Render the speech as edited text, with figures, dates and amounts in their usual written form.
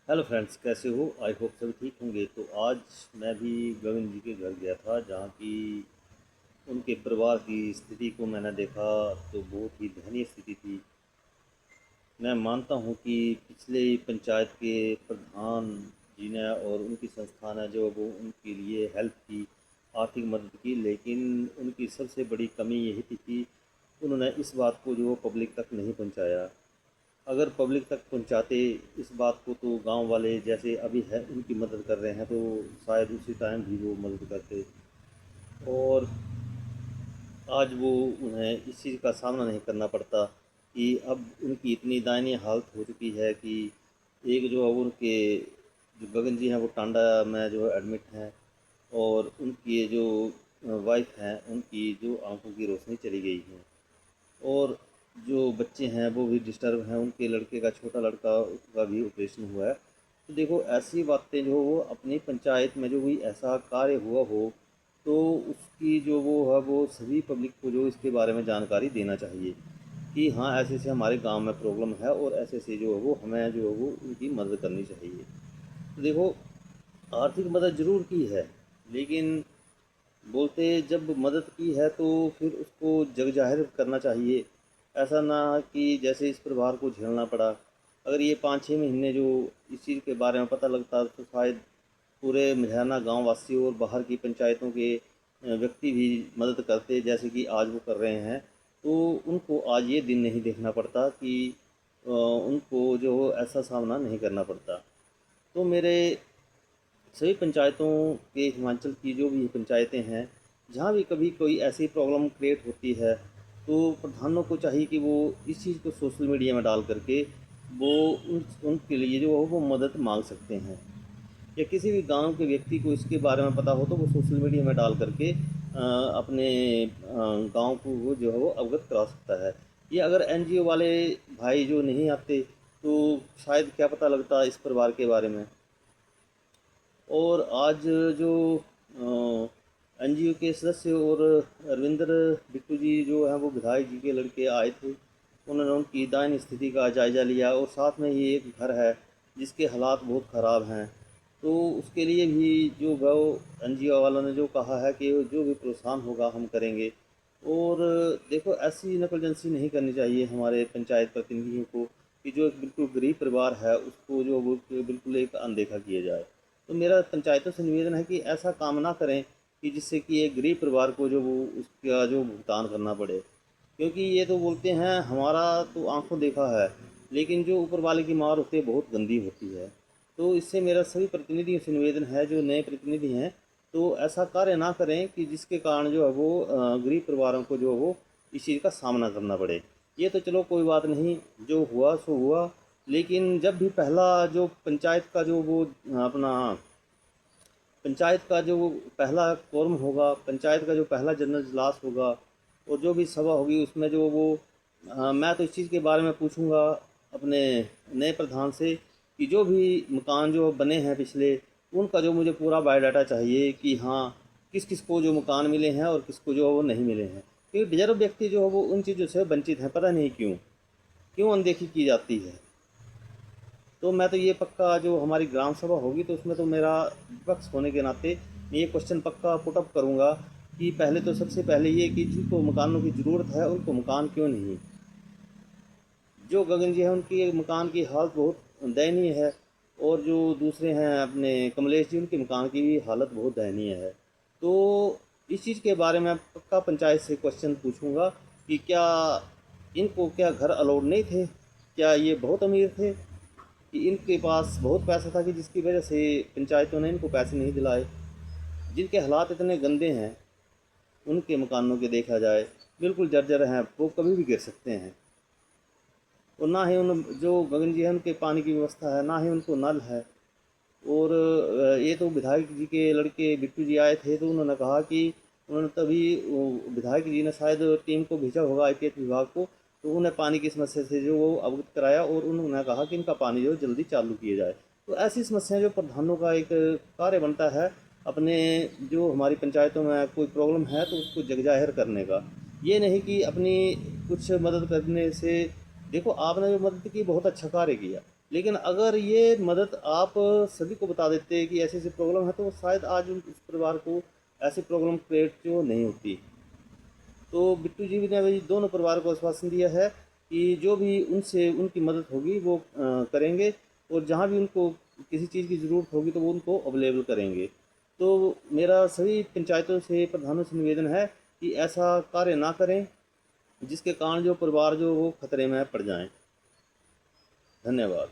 Hello friends, कैसे हो? I hope सभी ठीक होंगे। तो आज मैं भी गगन जी के घर गया था, जहाँ की उनके परिवार की स्थिति को मैंने देखा तो बहुत ही दयनीय स्थिति थी। मैं मानता हूँ कि पिछले पंचायत के प्रधान जी ने और उनकी संस्था ने जो वो उनके लिए हेल्प की, आर्थिक मदद की, लेकिन उनकी सबसे बड़ी कमी यही थी कि उन्होंने इस बात को जो पब्लिक तक नहीं पहुँचाया। अगर पब्लिक तक पहुंचाते इस बात को, तो गांव वाले जैसे अभी है उनकी मदद कर रहे हैं, तो शायद उसी टाइम भी वो मदद करते। और आज वो उन्हें इस चीज़ का सामना नहीं करना पड़ता कि अब उनकी इतनी दयनीय हालत हो चुकी है कि एक जो अब उनके जो गगन जी हैं वो टांडा में जो है एडमिट हैं। और उनकी जो वाइफ हैं, उनकी जो आंखों की रोशनी चली गई है। और जो बच्चे हैं वो भी डिस्टर्ब हैं, उनके लड़के का, छोटा लड़का का भी ऑपरेशन हुआ है। तो देखो, ऐसी बातें जो वो अपनी पंचायत में जो भी ऐसा कार्य हुआ हो, तो उसकी जो वो है वो सभी पब्लिक को जो इसके बारे में जानकारी देना चाहिए कि हाँ, ऐसे ऐसे हमारे गांव में प्रॉब्लम है और ऐसे ऐसे जो है वो हमें जो है वो उनकी मदद करनी चाहिए। तो देखो, आर्थिक मदद ज़रूर की है, लेकिन बोलते जब मदद की है तो फिर उसको जग जाहिर करना चाहिए। ऐसा ना कि जैसे इस परिवार को झेलना पड़ा। अगर ये 5-6 महीने जो इस चीज़ के बारे में पता लगता, तो शायद पूरे मुरैना गांव वासी और बाहर की पंचायतों के व्यक्ति भी मदद करते, जैसे कि आज वो कर रहे हैं। तो उनको आज ये दिन नहीं देखना पड़ता कि उनको जो ऐसा सामना नहीं करना पड़ता। तो मेरे सभी पंचायतों के, हिमाचल की जो भी पंचायतें हैं, जहाँ भी कभी कोई ऐसी प्रॉब्लम क्रिएट होती है, तो प्रधानों को चाहिए कि वो इस चीज़ को सोशल मीडिया में डाल करके वो उनके लिए जो है वो मदद मांग सकते हैं। या किसी भी गांव के व्यक्ति को इसके बारे में पता हो तो वो सोशल मीडिया में डाल करके अपने गांव को वो जो है वो अवगत करा सकता है। या अगर एनजीओ वाले भाई जो नहीं आते, तो शायद क्या पता लगता इस परिवार के बारे में। और आज जो एनजीओ के सदस्य और रविंद्र बिट्टू जी जो हैं वो विधायक जी के लड़के आए थे, उन्होंने उनकी दयनीय स्थिति का जायज़ा लिया। और साथ में ही एक घर है जिसके हालात बहुत ख़राब हैं, तो उसके लिए भी जो वो एनजीओ वालों ने जो कहा है कि जो भी प्रोत्साहन होगा हम करेंगे। और देखो, ऐसी नकलजनसी नहीं करनी चाहिए हमारे पंचायत प्रतिनिधियों को कि जो एक बिल्कुल गरीब परिवार है उसको जो वो बिल्कुल एक अनदेखा किया जाए। तो मेरा पंचायतों से निवेदन है कि ऐसा काम ना करें कि जिससे कि एक गरीब परिवार को जो वो उसका जो भुगतान करना पड़े। क्योंकि ये तो बोलते हैं हमारा तो आंखों देखा है, लेकिन जो ऊपर वाले की मार होती है बहुत गंदी होती है। तो इससे मेरा सभी प्रतिनिधियों से निवेदन है, जो नए प्रतिनिधि हैं, तो ऐसा कार्य ना करें कि जिसके कारण जो है वो गरीब परिवारों को जो है वो इस चीज़ का सामना करना पड़े। ये तो चलो कोई बात नहीं, जो हुआ सो हुआ। लेकिन जब भी पहला जो पंचायत का जो वो अपना पंचायत का जो पहला कोरम होगा, पंचायत का जो पहला जनरल इजलास होगा और जो भी सभा होगी, उसमें जो वो मैं तो इस चीज़ के बारे में पूछूंगा अपने नए प्रधान से कि जो भी मकान जो बने हैं पिछले, उनका जो मुझे पूरा बायोडाटा चाहिए कि हाँ, किस किस को जो मकान मिले हैं और किसको जो वो नहीं मिले हैं। क्योंकि डिजर्व व्यक्ति जो है वो उन चीज़ों से वंचित हैं, पता नहीं क्यों क्यों अनदेखी की जाती है। तो मैं तो ये पक्का, जो हमारी ग्राम सभा होगी तो उसमें तो मेरा विपक्ष होने के नाते मैं ये क्वेश्चन पक्का पुटअप करूँगा कि पहले तो सबसे पहले ये कि जिनको मकानों की ज़रूरत है उनको मकान क्यों नहीं। जो गगन जी हैं उनकी मकान की हालत बहुत दयनीय है। और जो दूसरे हैं अपने कमलेश जी, उनके मकान की भी हालत बहुत दयनीय है। तो इस चीज़ के बारे में पक्का पंचायत से क्वेश्चन पूछूंगा कि क्या इनको क्या घर अलाउड नहीं थे? क्या ये बहुत अमीर थे कि इनके पास बहुत पैसा था कि जिसकी वजह से पंचायतों ने इनको पैसे नहीं दिलाए? जिनके हालात इतने गंदे हैं, उनके मकानों के देखा जाए बिल्कुल जर्जर हैं, वो कभी भी गिर सकते हैं। और ना ही उन जो गगन जी हैं उनके पानी की व्यवस्था है, ना ही उनको नल है। और ये तो विधायक जी के लड़के बिट्टू जी आए थे, तो उन्होंने कहा कि उन्होंने तभी विधायक जी ने शायद टीम को भेजा होगा, आईपीएच विभाग को, तो उन्हें पानी की समस्या से जो वो अवगत कराया और उन्होंने कहा कि इनका पानी जो जल्दी चालू किया जाए। तो ऐसी समस्याएं जो प्रधानों का एक कार्य बनता है अपने, जो हमारी पंचायतों में कोई प्रॉब्लम है तो उसको जगजाहिर करने का। ये नहीं कि अपनी कुछ मदद करने से। देखो, आपने जो मदद की बहुत अच्छा कार्य किया, लेकिन अगर ये मदद आप सभी को बता देते कि ऐसे ऐसे प्रॉब्लम है, तो शायद आज उस परिवार को ऐसी प्रॉब्लम क्रिएट जो नहीं होती। तो बिट्टू जी ने भी दोनों परिवार को आश्वासन दिया है कि जो भी उनसे उनकी मदद होगी वो करेंगे, और जहाँ भी उनको किसी चीज़ की ज़रूरत होगी तो वो उनको अवेलेबल करेंगे। तो मेरा सभी पंचायतों से, प्रधानों से निवेदन है कि ऐसा कार्य ना करें जिसके कारण जो परिवार जो वो खतरे में पड़ जाएं। धन्यवाद।